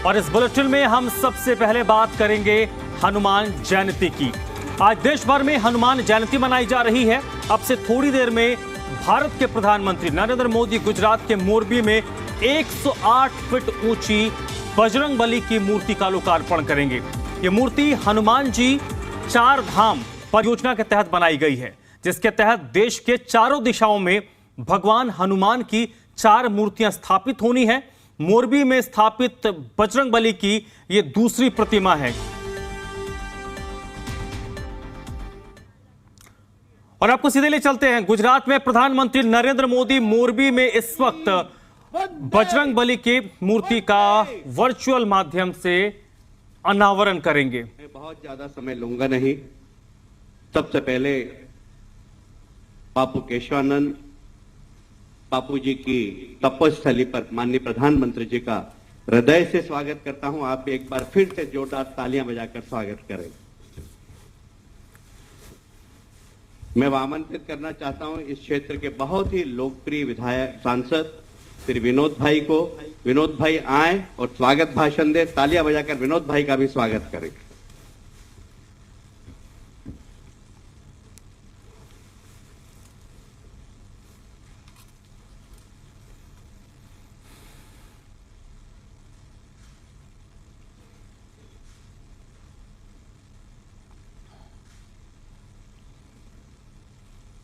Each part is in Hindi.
और इस बुलेटिन में हम सबसे पहले बात करेंगे हनुमान जयंती की। आज देश भर में हनुमान जयंती मनाई जा रही है। अब से थोड़ी देर में भारत के प्रधानमंत्री नरेंद्र मोदी गुजरात के मोरबी में 108 फीट ऊंची बजरंगबली की मूर्ति का लोकार्पण करेंगे। ये मूर्ति हनुमान जी चार धाम परियोजना के तहत बनाई गई है, जिसके तहत देश के चारों दिशाओं में भगवान हनुमान की 4 मूर्तियां स्थापित होनी है। मोरबी में स्थापित बजरंगबली की ये दूसरी प्रतिमा है। और आपको सीधे ले चलते हैं गुजरात में। प्रधानमंत्री नरेंद्र मोदी मोरबी में इस वक्त बजरंगबली की मूर्ति का वर्चुअल माध्यम से अनावरण करेंगे। बहुत ज्यादा समय लूंगा नहीं। सबसे पहले बापू केशवानंद बापू जी की तपस्थली पर माननीय प्रधानमंत्री जी का हृदय से स्वागत करता हूं। आप एक बार फिर से जोरदार तालियां बजाकर स्वागत करें। मैं आमंत्रित करना चाहता हूं इस क्षेत्र के बहुत ही लोकप्रिय विधायक सांसद श्री विनोद भाई को। विनोद भाई आए और स्वागत भाषण दे। तालियां बजाकर विनोद भाई का भी स्वागत करें।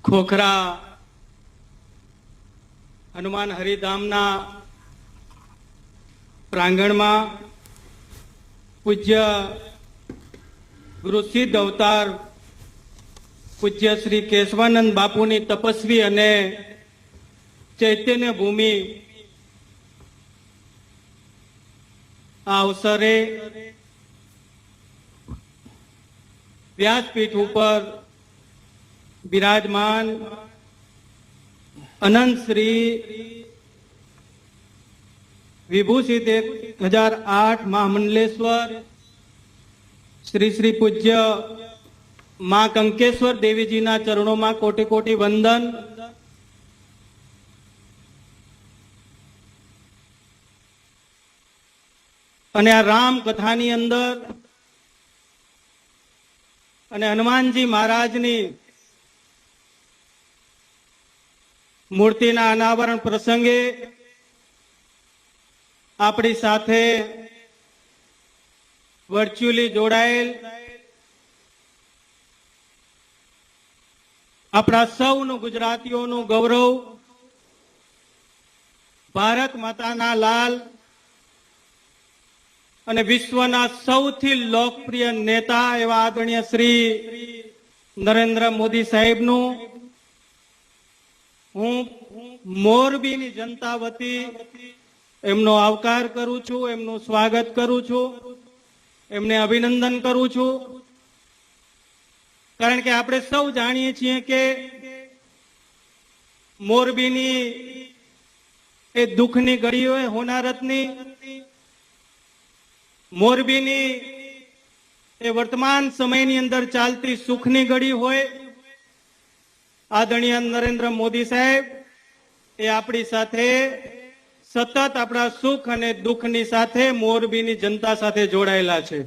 खोखरा हनुमान हरिधामना प्रांगणમાં પૂજ્ય ગુરુસિદ્ધ અવતાર પૂજ્ય શ્રી કેશવાનંદ બાપુની તપસ્વી અને ચૈતન્ય ભૂમિ આ અવસરે વ્યાસપીઠ ઉપર विराजमान अनंत श्री विभूषित 1008 महामंडलेश्वर श्री श्री पूज्य मां कंकेश्वर देवी जी ना चरणों में कोटि कोटि वंदन। अने आ राम कथानी अंदर अने हनुमानजी महाराजनी मूर्तिना अनावरण प्रसंगे अपनी साथे वर्च्युअली जोड़ायेल अपना सौनु गुजरातीओनु गौरव भारत माताना लाल अने विश्वना सौथी लोकप्रिय नेता एवा आदरणीय श्री नरेंद्र मोदी साहेबनु हूँ मोरबीनी जनता वती एमनो आवकार करूं छूं, एमनु स्वागत करूं छूं, एमने अभिनंदन करूं छूं। कारण के आपणे सौ जाणीए छीए के मोरबीनी ए दुखनी घड़ी होय होनारतनी, मोरबीनी ए वर्तमान समयनी अंदर चालती सुखनी घड़ी होय। आदरणीय नरेंद्र मोदी साहेब ए आपणी साथे सतत अपना सुख अने दुखनी साथे मोरबीनी जनता साथे जोड़ायेला छे।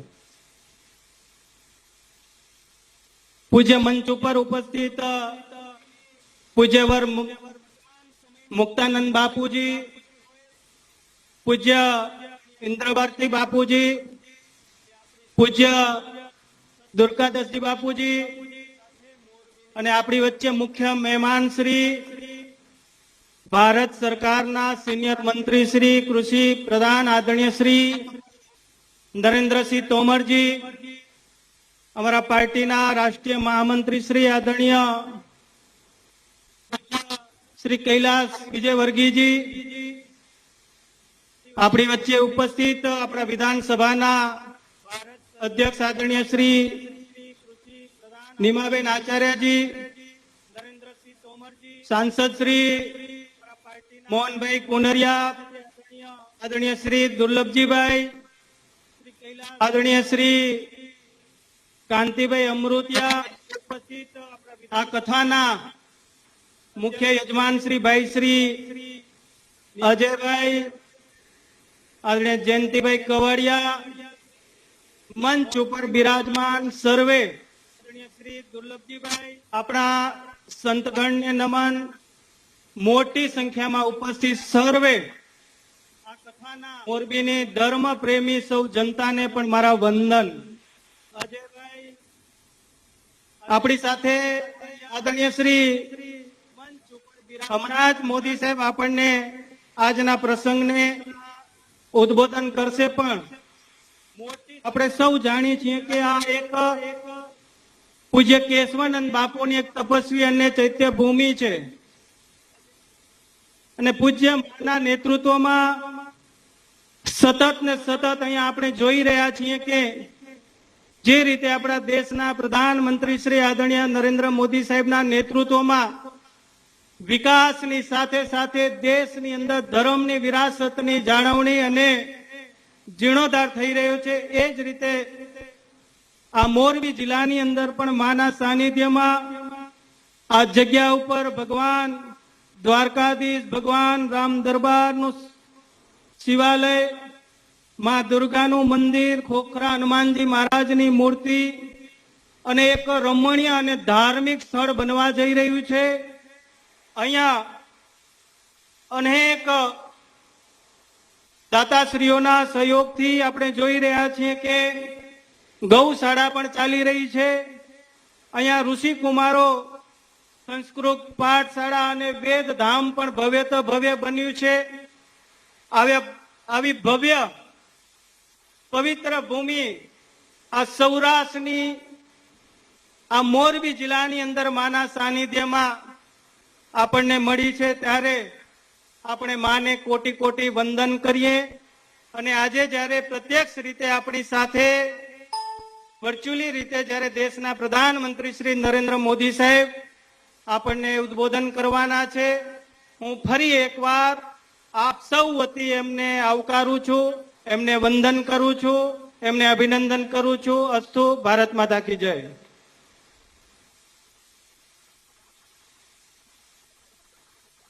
पूज्य मंच पर उपस्थित पूज्यवर मुक्तानंद बापूजी, पूज्य इंद्रभारती बापूजी, पूज्य दुर्गादास जी बापूजी અને આપણી વચ્ચે મુખ્ય મહેમાન શ્રી ભારત સરકારના સિનિયર મંત્રી શ્રી કૃષિ પ્રધાન આદરણીય શ્રી નરેન્દ્રસિંહ તોમરજી, અમારા પાર્ટીના રાષ્ટ્રીય મહામંત્રી શ્રી આદરણીય શ્રી કૈલાસ વિજયવર્ગીયજી, આપણી વચ્ચે ઉપસ્થિત આપણા વિધાનસભાના અધ્યક્ષ આદરણીય શ્રી निमाबेन आचार्य जी, नरेंद्र सिंह तोमर जी, सांसद श्री मोहन भाई कुनरिया, आदरणीय श्री दुर्लभ जी भाई, आदरणीय श्री कांति भाई अमृतिया, उपस्थित आ कथाना मुख्य यजमान श्री भाई श्री अजय भाई, आदरणीय जयंतीभाई कवड़िया, मंच ऊपर विराजमान सर्वे, आदरणीय श्री दुर्लभजी भाई, अपना संतगण ने नमन, मोटी संख्या में उपस्थित सर्वे, आ कथाना मोरबीनी धर्म प्रेमी सौ जनता ने पण मारा वंदन। अजयभाई अपनी साथे आदरणीय श्री हमराज मोदी साहेब आपने आजना प्रसंग ने उद्बोधन करशे, पण આપણે સૌ જાણીએ છીએ કે આ એક પૂજ્ય કેશવાનંદ બાપુની એક તપસ્વી અને ચૈત્ય ભૂમિ છે અને પૂજ્ય ના નેતૃત્વમાં સતત ને સતત અહીંયા આપણે જોઈ રહ્યા છીએ કે જે રીતે આપણા દેશના પ્રધાનમંત્રી શ્રી આદરણીય નરેન્દ્ર મોદી સાહેબના નેતૃત્વમાં વિકાસની સાથે સાથે દેશની અંદર ધર્મની વિરાસતની જાળવણી અને जीर्णोद्धार થઈ રહ્યો છે। એ જ રીતે આ મોરબી જિલ્લાની અંદર પણ માના સાનિધ્યમાં આ જગ્યા ઉપર ભગવાન દ્વારકાધીશ, ભગવાન રામ દરબારનું શિવાલય, માં દુર્ગાનું મંદિર, ખોખરા હનુમાનજી મહારાજની મૂર્તિ અને એક રમણીય અને ધાર્મિક સ્થળ બનવા જઈ રહ્યું છે। અહીંયા અનેક દાતાશ્રીઓના સહયોગથી આપણે જોઈ રહ્યા છીએ કે ગૌશાળા પણ ચાલી રહી છે। અહીંયા ઋષિ કુમારો સંસ્કૃત પાઠશાળા અને વેદ ધામ પણ ભવ્ય તો ભવ્ય બન્યું છે। આવી ભવ્ય પવિત્ર ભૂમિ આ સૌરાષ્ટ્રની આ મોરબી જિલ્લાની અંદર માના સાનિધ્યમાં આપણને મળી છે, ત્યારે આપણે માને કોટી કોટી વંદન કરીએ। અને આજે જ્યારે પ્રત્યક્ષ રીતે આપણી સાથે વર્ચ્યુઅલી રીતે જ્યારે દેશના પ્રધાનમંત્રી શ્રી નરેન્દ્ર મોદી સાહેબ આપણને ઉદ્બોધન કરવાના છે, હું ફરી એકવાર આપ સૌ વતી એમને આવકારું છું, એમને વંદન કરું છું, એમને અભિનંદન કરું છું। અસ્તુ, ભારત માતા की जय।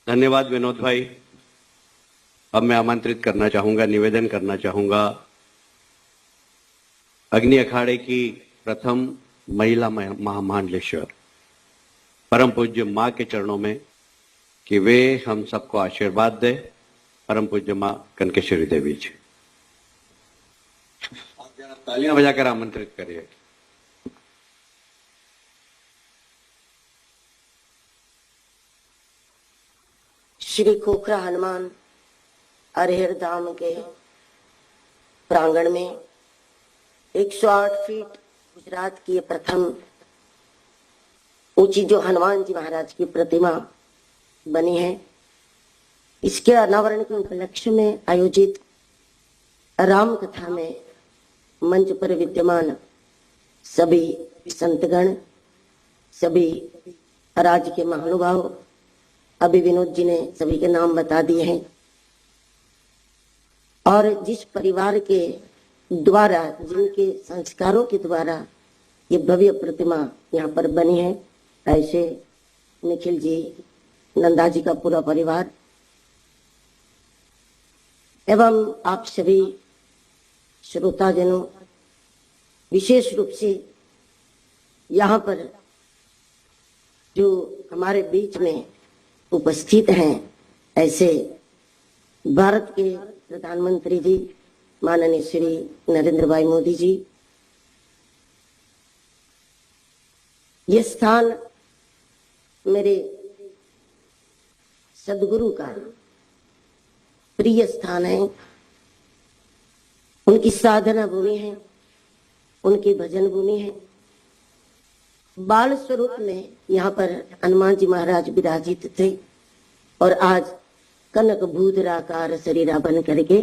धन्यवाद विनोद भाई। अब मैं आमंत्रित करना चाहूंगा, निवेदन करना चाहूंगा अग्नि अखाड़े की प्रथम महिला महामंडलेश्वर परम पूज्य माँ के चरणों में कि वे हम सबको आशीर्वाद दे। परम पूज्य माँ कनकेश्वरी देवी जी, तालियां बजाकर आमंत्रित करिए। श्री खोखरा हनुमान अरहर धाम के प्रांगण में 108 फीट गुजरात की प्रथम ऊंची जो हनुमान जी महाराज की प्रतिमा बनी है, इसके अनावरण के उपलक्ष्य में आयोजित राम कथा में मंच पर विद्यमान सभी संतगण, सभी राज्य के महानुभाव, अभी विनोद जी ने सभी के नाम बता दिए हैं, और जिस परिवार के द्वारा, जिनके संस्कारों के द्वारा ये भव्य प्रतिमा यहाँ पर बनी है, ऐसे निखिल जी, नंदा जी का पूरा परिवार एवं आप सभी श्रोताजनों, विशेष रूप से यहाँ पर जो हमारे बीच में उपस्थित हैं, ऐसे भारत के प्रधानमंत्री जी माननीय श्री नरेंद्र भाई मोदी जी, ये स्थान मेरे सदगुरु का प्रिय स्थान है। उनकी साधना भूमि है, उनकी भजन भूमि है। बाल स्वरूप में यहाँ पर हनुमान जी महाराज विराजित थे और आज कनक भूधराकार शरीरा बन करके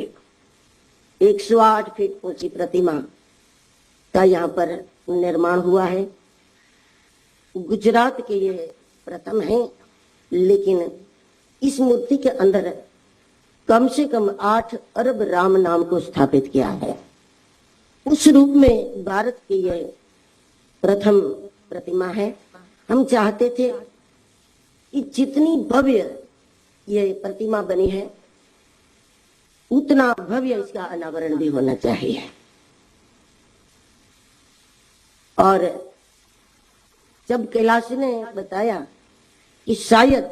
108 फीट ऊंची प्रतिमा का यहाँ पर निर्माण हुआ है। गुजरात के ये प्रथम है, लेकिन इस मूर्ति के अंदर कम से कम 8 अरब राम नाम को स्थापित किया है। उस रूप में भारत की ये प्रथम प्रतिमा है। हम चाहते थे कि जितनी भव्य ये प्रतिमा बनी है, उतना भव्य इसका अनावरण भी होना चाहिए। और जब कैलाश ने बताया कि शायद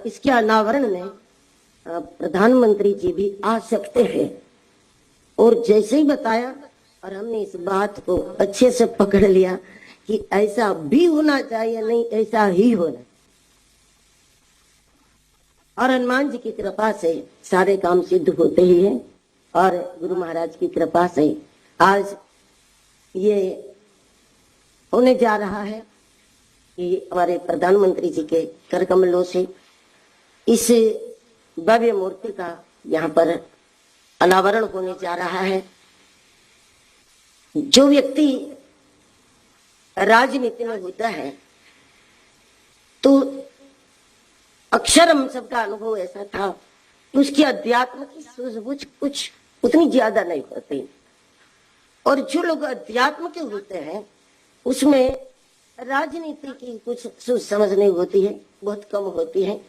इसके अनावरण में प्रधानमंत्री जी भी आ सकते हैं, और जैसे ही बताया और हमने इस बात को अच्छे से पकड़ लिया कि ऐसा भी होना चाहिए, नहीं ऐसा ही होना। और हनुमान जी की कृपा से सारे काम सिद्ध होते ही हैं, और गुरु महाराज की कृपा से आज ये होने जा रहा है कि हमारे प्रधानमंत्री जी के कर कमलों से इस भव्य मूर्ति का यहाँ पर अनावरण होने जा रहा है। जो व्यक्ति राजनीति में होता है तो अक्सर हम सबका अनुभव ऐसा था कि उसकी अध्यात्म की सूझबूझ कुछ उतनी ज्यादा नहीं होती, और जो लोग अध्यात्म के होते हैं उसमें राजनीति की कुछ सूझ समझ नहीं होती है, बहुत कम होती है।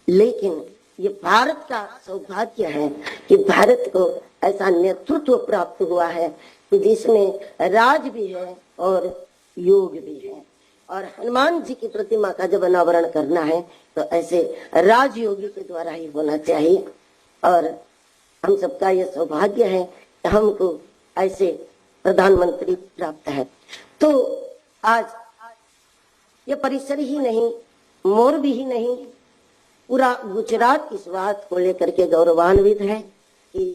लेकिन ये भारत का सौभाग्य है कि भारत को ऐसा नेतृत्व प्राप्त हुआ है कि जिसमें राज भी है और योग भी है। और हनुमान जी की प्रतिमा का जब अनावरण करना है तो ऐसे राजयोगी के द्वारा ही होना चाहिए, और हम सबका ये सौभाग्य है कि हमको ऐसे प्रधानमंत्री प्राप्त है। तो आज ये परिसर ही नहीं, मोरबी ही नहीं, पूरा गुजरात इस बात को लेकर के गौरवान्वित है कि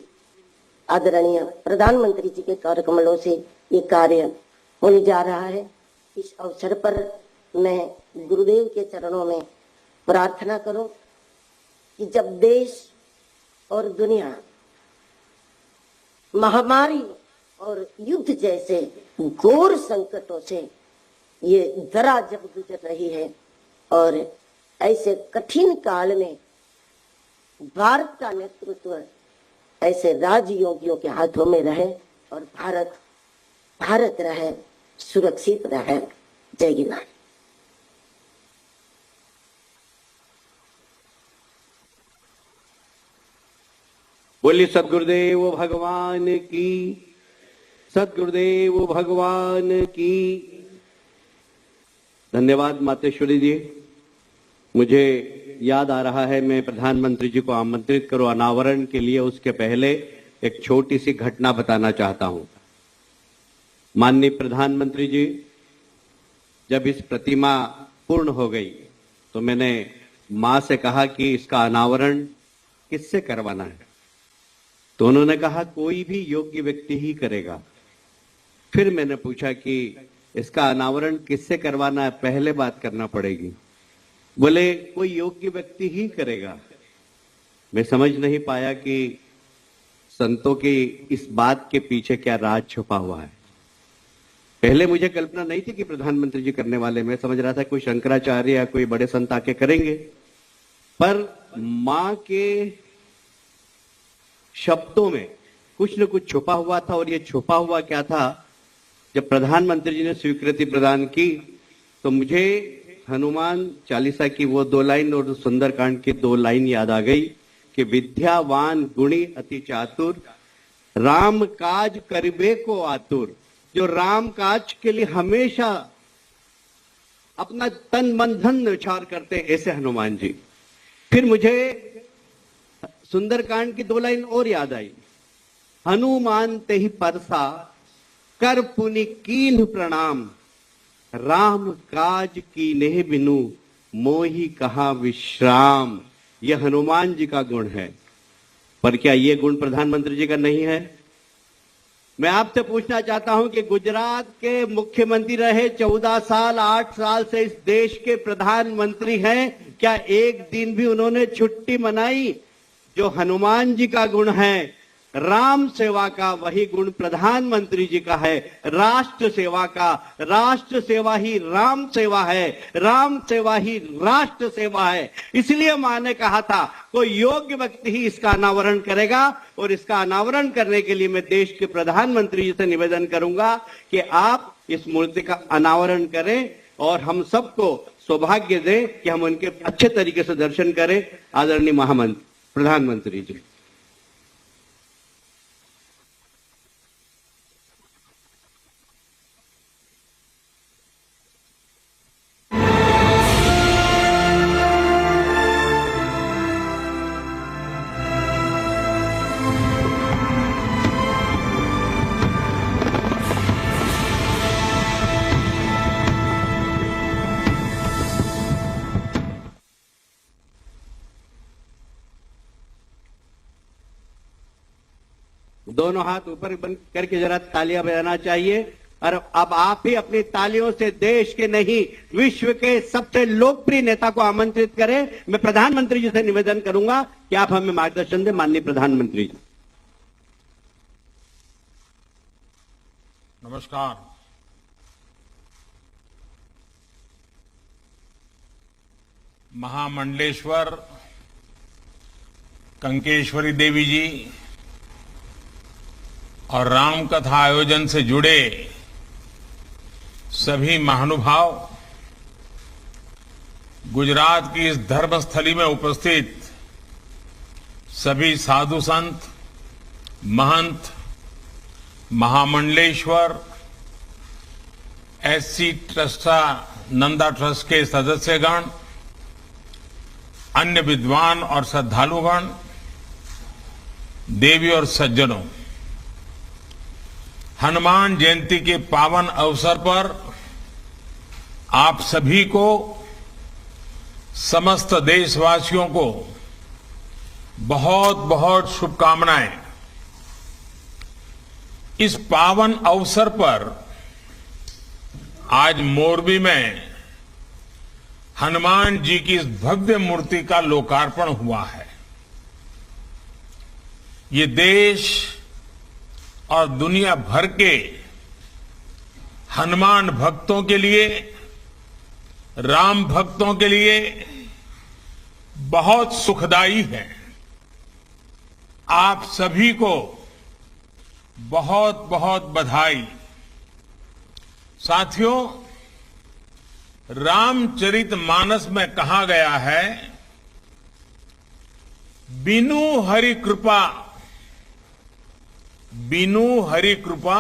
आदरणीय प्रधानमंत्री जी के कर कमलों से ये कार्य होने जा रहा है। इस अवसर पर मैं गुरुदेव के चरणों में प्रार्थना करूं कि जब देश और दुनिया महामारी और युद्ध जैसे घोर संकटों से ये दरा जब गुजर रही है, और ऐसे कठिन काल में भारत का नेतृत्व ऐसे राजयोगियों के हाथों में रहे और भारत रहे, सुरक्षित रहे। जय गिरनार। बोलिए सद्गुरुदेव भगवान की, सद्गुरुदेव भगवान की। धन्यवाद मातेश्वरी जी। मुझे याद आ रहा है, मैं प्रधानमंत्री जी को आमंत्रित करूं अनावरण के लिए, उसके पहले एक छोटी सी घटना बताना चाहता हूं। माननीय प्रधानमंत्री जी, जब इस प्रतिमा पूर्ण हो गई तो मैंने मां से कहा कि इसका अनावरण किससे करवाना है, तो उन्होंने कहा कोई भी योग्य व्यक्ति ही करेगा। फिर मैंने पूछा कि इसका अनावरण किससे करवाना है, पहले बात करना पड़ेगी। बोले कोई योग्य व्यक्ति ही करेगा। मैं समझ नहीं पाया कि संतों की इस बात के पीछे क्या राज छुपा हुआ है। पहले मुझे कल्पना नहीं थी कि प्रधानमंत्री जी करने वाले, मैं समझ रहा था कोई शंकराचार्य या कोई बड़े संत आके करेंगे, पर मां के शब्दों में कुछ न कुछ छुपा हुआ था। और ये छुपा हुआ क्या था, जब प्रधानमंत्री जी ने स्वीकृति प्रदान की तो मुझे हनुमान चालीसा की वो 2 लाइन और सुंदरकांड की 2 लाइन याद आ गई कि विद्यावान गुणी अति चातुर, राम काज करबे को आतुर। जो राम काज के लिए हमेशा अपना तन मन धन न्यौछावर करते हैं, ऐसे हनुमान जी। फिर मुझे सुंदरकांड की 2 लाइन और याद आई, हनुमान ते ही परसा कर पुनि कीन्ह प्रणाम, राम काज की नेह बिनु मोहि कहा विश्राम। यह हनुमान जी का गुण है, पर क्या यह गुण प्रधानमंत्री जी का नहीं है? मैं आपसे पूछना चाहता हूं कि गुजरात के मुख्यमंत्री रहे 14 साल, 8 साल से इस देश के प्रधानमंत्री हैं, क्या एक दिन भी उन्होंने छुट्टी मनाई? जो हनुमान जी का गुण है राम सेवा का, वही गुण प्रधानमंत्री जी का है राष्ट्र सेवा का। राष्ट्र सेवा ही राम सेवा है, राम सेवा ही राष्ट्र सेवा है। इसलिए मां ने कहा था कोई योग्य व्यक्ति ही इसका अनावरण करेगा, और इसका अनावरण करने के लिए मैं देश के प्रधानमंत्री जी से निवेदन करूंगा कि आप इस मूर्ति का अनावरण करें। और हम सबको सौभाग्य दे कि हम उनके अच्छे तरीके से दर्शन करें। आदरणीय महामंत्री प्रधानमंत्री जी। दोनों हाथ ऊपर बंद करके जरा तालियां बजाना चाहिए। और अब आप ही अपनी तालियों से देश के नहीं विश्व के सबसे लोकप्रिय नेता को आमंत्रित करें। मैं प्रधानमंत्री जी से निवेदन करूंगा कि आप हमें मार्गदर्शन दें। माननीय प्रधानमंत्री जी। नमस्कार। महामंडलेश्वर कंकेश्वरी देवी जी और राम कथा आयोजन से जुड़े सभी महानुभाव, गुजरात की इस धर्मस्थली में उपस्थित सभी साधु संत, महंत, महामंडलेश्वर एससी ट्रस्टा नंदा ट्रस्ट के सदस्यगण, अन्य विद्वान और श्रद्धालुगण, देवी और सज्जनों, हनुमान जयंती के पावन अवसर पर आप सभी को, समस्त देशवासियों को बहुत बहुत शुभकामनाएं। इस पावन अवसर पर आज मोरबी में हनुमान जी की इस भव्य मूर्ति का लोकार्पण हुआ है। ये देश और दुनिया भर के हनुमान भक्तों के लिए, राम भक्तों के लिए बहुत सुखदायी है। आप सभी को बहुत बहुत बधाई। साथियों, रामचरितमानस में कहा गया है, बिनु हरि कृपा, बिनु हरि कृपा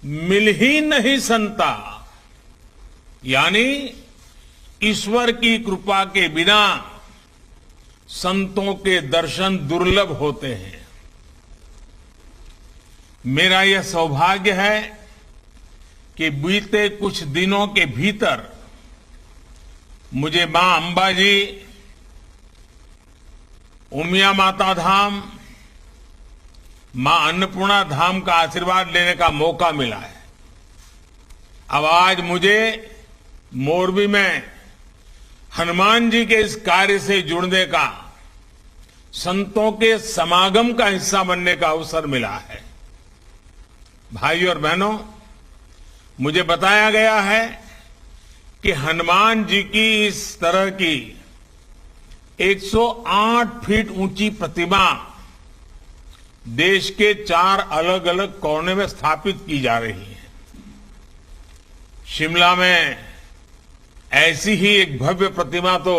मिल ही नहीं संता। यानी ईश्वर की कृपा के बिना संतों के दर्शन दुर्लभ होते हैं। मेरा यह सौभाग्य है कि बीते कुछ दिनों के भीतर मुझे मां अंबा जी, उमिया माता धाम, मां अन्नपूर्णा धाम का आशीर्वाद लेने का मौका मिला है। अब आज मुझे मोरबी में हनुमान जी के इस कार्य से जुड़ने का, संतों के समागम का हिस्सा बनने का अवसर मिला है। भाइयों और बहनों, मुझे बताया गया है कि हनुमान जी की इस तरह की 108 फीट ऊंची प्रतिमा देश के 4 अलग अलग कोने में स्थापित की जा रही है। शिमला में ऐसी ही एक भव्य प्रतिमा तो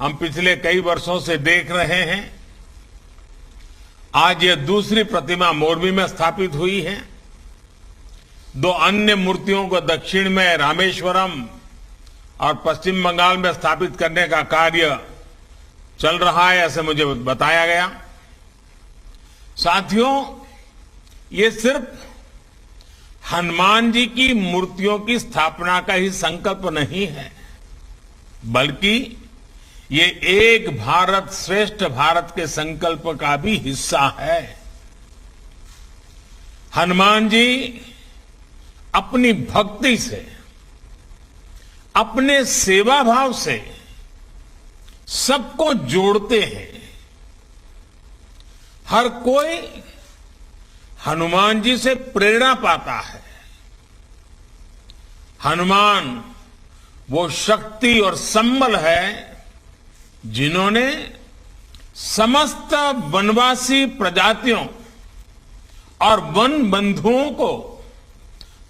हम पिछले कई वर्षों से देख रहे हैं। आज यह दूसरी प्रतिमा मोरबी में स्थापित हुई है। 2 अन्य मूर्तियों को दक्षिण में रामेश्वरम और पश्चिम बंगाल में स्थापित करने का कार्य चल रहा है, ऐसे मुझे बताया गया। साथियों, ये सिर्फ हनुमान जी की मूर्तियों की स्थापना का ही संकल्प नहीं है, बल्कि ये एक भारत श्रेष्ठ भारत के संकल्प का भी हिस्सा है। हनुमान जी अपनी भक्ति से, अपने सेवा भाव से सबको जोड़ते हैं। हर कोई हनुमान जी से प्रेरणा पाता है। हनुमान वो शक्ति और संबल है जिन्होंने समस्त वनवासी प्रजातियों और वन बंधुओं को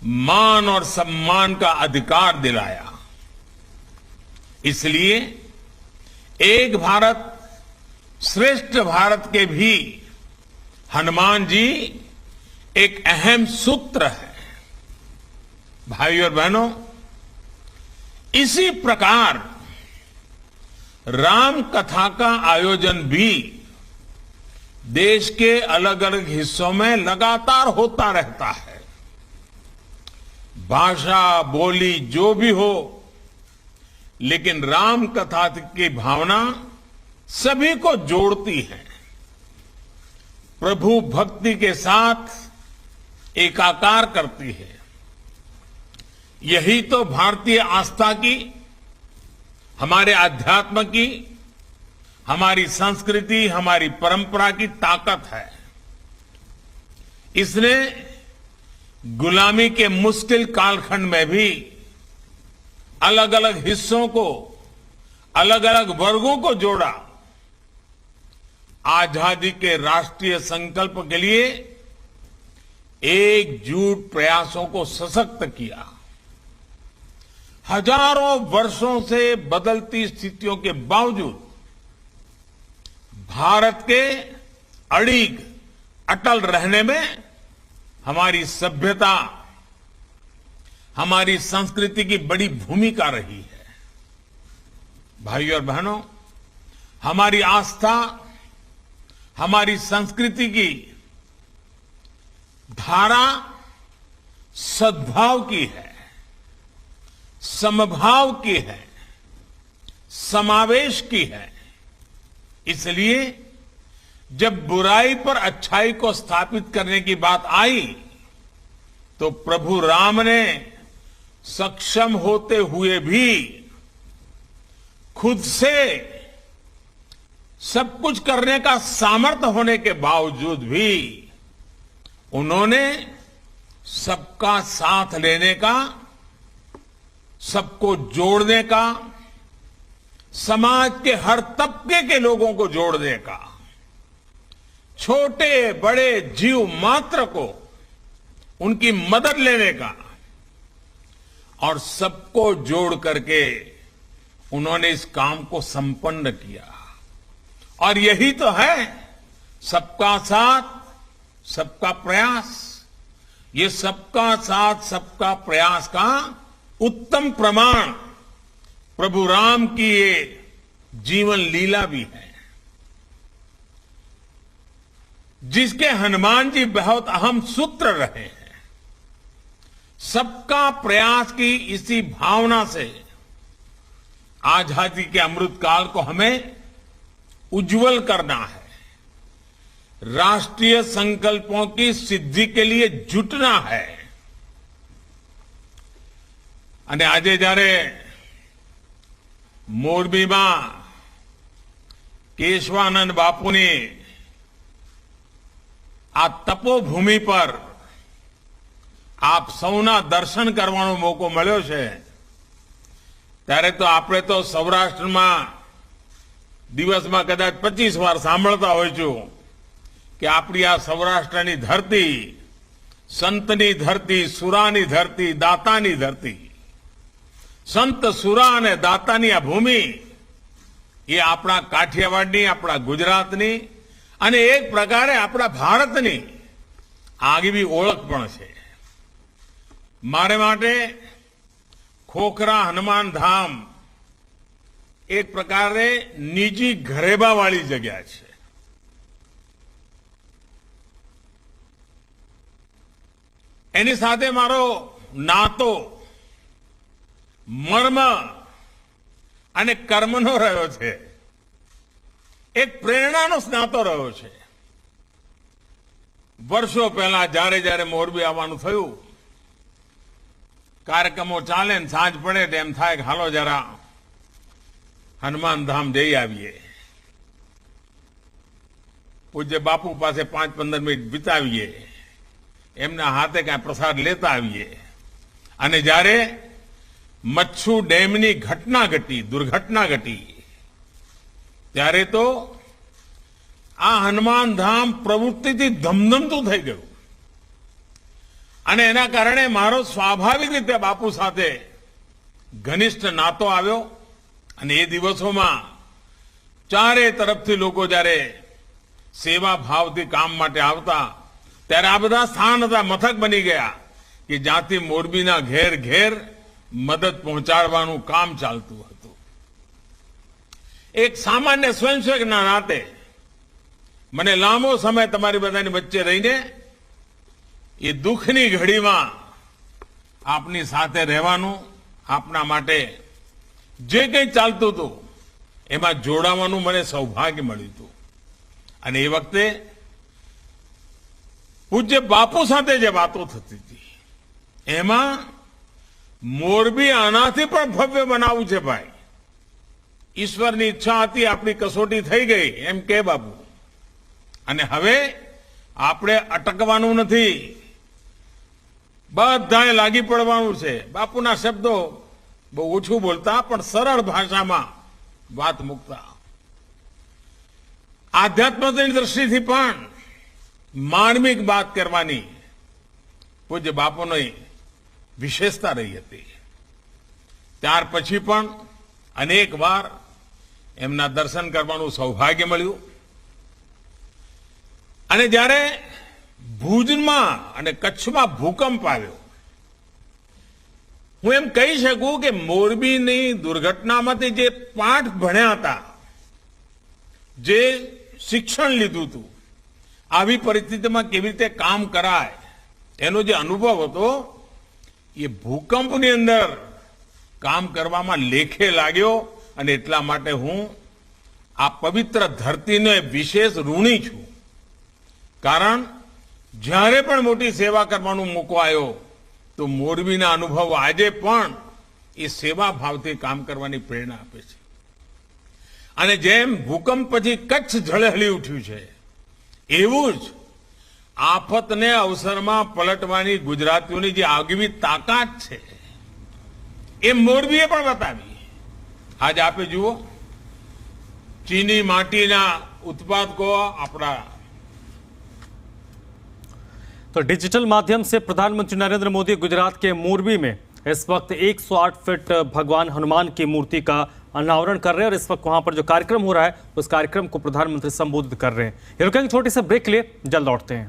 मान और सम्मान का अधिकार दिलाया। इसलिए एक भारत श्रेष्ठ भारत के भी हनुमान जी एक अहम सूत्र है। भाइयों और बहनों, इसी प्रकार राम कथा का आयोजन भी देश के अलग अलग हिस्सों में लगातार होता रहता है। भाषा बोली जो भी हो, लेकिन राम कथा की भावना सभी को जोड़ती है, प्रभु भक्ति के साथ एकाकार करती है। यही तो भारतीय आस्था की, हमारे अध्यात्म की, हमारी संस्कृति, हमारी परंपरा की ताकत है। इसने गुलामी के मुश्किल कालखंड में भी अलग अलग हिस्सों को, अलग अलग वर्गों को जोड़ा। आजादी के राष्ट्रीय संकल्प के लिए एकजुट प्रयासों को सशक्त किया। हजारों वर्षों से बदलती स्थितियों के बावजूद भारत के अड़िग अटल रहने में हमारी सभ्यता, हमारी संस्कृति की बड़ी भूमिका रही है। भाइयों और बहनों, हमारी आस्था, हमारी संस्कृति की धारा सद्भाव की है, समभाव की है, समावेश की है। इसलिए जब बुराई पर अच्छाई को स्थापित करने की बात आई, तो प्रभु राम ने सक्षम होते हुए भी, खुद से सब कुछ करने का सामर्थ्य होने के बावजूद भी उन्होंने सबका साथ लेने का, सबको जोड़ने का, समाज के हर तबके के लोगों को जोड़ने का, छोटे बड़े जीव मात्र को उनकी मदद लेने का, और सबको जोड़ करके उन्होंने इस काम को संपन्न किया। और यही तो है सबका साथ सबका प्रयास। ये सबका साथ सबका प्रयास का उत्तम प्रमाण प्रभु राम की ये जीवन लीला भी है, जिसके हनुमान जी बहुत अहम सूत्र रहे हैं। सबका प्रयास की इसी भावना से आजादी के अमृत काल को हमें उज्जवल करना है, राष्ट्रीय संकल्पों की सिद्धि के लिए जुटना है। અને આજે જ્યારે મોરબીમાં કેશવાનંદ બાપુની આ તપોભૂમિ પર આપ સૌના દર્શન કરવાનો મોકો મળ્યો છે, ત્યારે તો આપણે તો સૌરાષ્ટ્રમાં દિવસમાં કદાચ 25 વાર સાંભળતા હોઈશું કે આપણી આ સૌરાષ્ટ્રની ધરતી સંતની ધરતી, સુરાની ધરતી, દાતાની ધરતી, संत सुरा ने दातानी आ भूमि ये अपना काठियावाड़ी, अपना गुजरातनी अने एक प्रकारे अपना भारतनी आगवी ओळख पण छे। मारे माटे खोखरा हनुमान धाम एक प्रकारे निजी घरेबा वाली जगह छे। एनी साथे मारो नातो मर्म અને કર્મનો રહ્યો છે, એક પ્રેરણાનો નાતો રહ્યો છે। વર્ષો પહેલા જ્યારે જ્યારે મોરબી આવવાનું થયું, કાર્યક્રમો ચાલે ને સાંજ પડે તેમ થાય કે હાલો જરા હનુમાન ધામ જઈ આવીએ, પૂજ્ય બાપુ પાસે 5-15 મિનિટ વિતાવીએ, એમના હાથે કાંઈ પ્રસાદ લેતા આવીએ। અને જ્યારે मच्छू डेमनी घटना घटी, दुर्घटना घटी, त्यारे तो आ हनुमान धाम प्रवृत्ति थी धमधमतुं थई गयुं। અને એના કારણે મારો સ્વાભાવિક રીતે બાપુ સાથે ઘનિષ્ઠ નાતો આવ્યો અને એ દિવસોમાં ચારે તરફથી લોકો જ્યારે સેવા ભાવથી કામ માટે આવતા ત્યારે આ બધા સ્થાન હતા, મથક બની ગયા કે જ્યાંથી મોરબીના ઘેર ઘેર મદદ પહોંચાડવાનું કામ ચાલતું હતું. એક સામાન્ય સ્વયંસેવકના નાતે મને લાંબો સમય તમારી બધાની વચ્ચે રહીને એ દુઃખની ઘડીમાં આપની સાથે રહેવાનું, આપના માટે જે કંઈ ચાલતું હતું એમાં જોડાવાનું મને સૌભાગ્ય મળ્યું હતું. અને એ વખતે પૂજ્ય બાપુ સાથે જે વાતો થતી હતી એમાં મોરબી આનાથી પણ ભવ્ય બનાવવું છે ભાઈ. ઈશ્વરની ઈચ્છા હતી, આપણી કસોટી થઈ ગઈ એમ કે બાપુ. અને હવે આપણે અટકવાનું નથી, બધાએ લાગી પડવાનું છે. બાપુના શબ્દો બહુ ઓછું બોલતા પણ સરળ ભાષામાં વાત મૂકતા. આધ્યાત્મની દ્રષ્ટિથી પણ માર્મિક વાત કરવાની પૂજ્ય બાપુની વિશેષતા રહી હતી. ત્યાર પછી પણ અનેક વાર એમના દર્શન કરવાનું સૌભાગ્ય મળ્યું. અને જ્યારે ભુજમાં અને કચ્છમાં ભૂકંપ આવ્યો, હું એમ કહી શકું કે મોરબીની દુર્ઘટનામાંથી જે પાઠ ભણ્યા હતા, જે શિક્ષણ લીધું હતું, આવી પરિસ્થિતિમાં કેવી રીતે કામ કરાય એનો જે અનુભવ હતો એ ભૂકંપની અંદર કામ કરવામાં લેખે લાગ્યો. અને એટલા માટે હું આ પવિત્ર ધરતીનો વિશેષ ઋણી છું. કારણ જ્યારે પણ મોટી સેવા કરવાનો મોકો આવ્યો તો મોરબીના અનુભવ આજે પણ એ સેવા ભાવથી કામ કરવાની પ્રેરણા આપે છે. અને જેમ ભૂકંપ પછી કચ્છ ઝળહળી ઉઠ્યું છે એવું જ આફતને અવસરમાં પલટવાની ગુજરાતીઓની જે આગવી તાકાત છે એ મોરબીએ પણ બતાવી. आज आप जुओ चीनी माटीना उत्पादकों अपना. तो डिजिटल माध्यम से प्रधानमंत्री नरेंद्र मोदी गुजरात के मोरबी में इस वक्त 108 फीट भगवान हनुमान की मूर्ति का अनावरण कर रहे हैं और इस वक्त वहां पर जो कार्यक्रम हो रहा है उस कार्यक्रम को प्रधानमंत्री संबोधित कर रहे हैं. ये रुकेंगे छोटे से ब्रेक लिए, जल्द लौटते हैं.